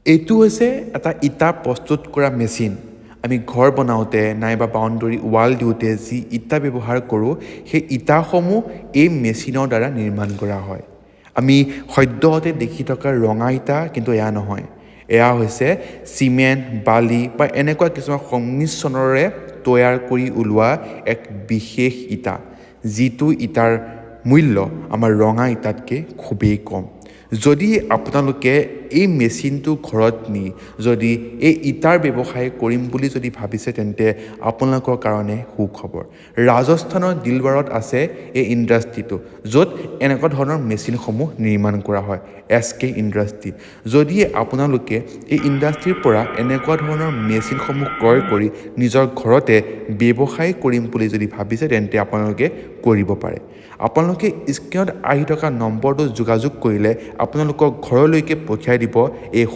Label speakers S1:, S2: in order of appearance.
S1: এইটো হৈছে এটা ইটা প্ৰস্তুত কৰা মেচিন। আমি ঘৰ বনাওঁতে নাইবা বাউণ্ডৰী ৱাল দিওঁতে যি ইটা ব্যৱহাৰ কৰোঁ, সেই ইটাসমূহ এই মেচিনৰ দ্বাৰা নিৰ্মাণ কৰা হয়। আমি সদ্যহতে দেখি থকা ৰঙা ইটা কিন্তু এয়া নহয়। এয়া হৈছে চিমেণ্ট, বালি বা এনেকুৱা কিছুমান সংমিশ্ৰণেৰে তৈয়াৰ কৰি ওলোৱা এক বিশেষ ইটা, যিটো ইটাৰ মূল্য আমাৰ ৰঙা ইটাতকৈ খুবেই কম। যদি আপোনালোকে এই মেচিনটো ঘৰত নি যদি এই ইটাৰ ব্যৱসায় কৰিম বুলি যদি ভাবিছে, তেন্তে আপোনালোকৰ কাৰণে সুখবৰ। ৰাজস্থানৰ দিলৱাৰত আছে এই ইণ্ডাষ্ট্ৰিটো, য'ত এনেকুৱা ধৰণৰ মেচিনসমূহ নিৰ্মাণ কৰা হয়, SK ইণ্ডাষ্ট্ৰি। যদি আপোনালোকে এই ইণ্ডাষ্ট্ৰিৰ পৰা এনেকুৱা ধৰণৰ মেচিনসমূহ ক্ৰয় কৰি নিজৰ ঘৰতে ব্যৱসায় কৰিম বুলি যদি ভাবিছে, তেন্তে আপোনালোকে কৰিব পাৰে। আপোনালোকে স্ক্ৰীনত আহি থকা নম্বৰটো যোগাযোগ কৰিলে আপোনালোকৰ ঘৰলৈকে পঠিয়াই দিব এই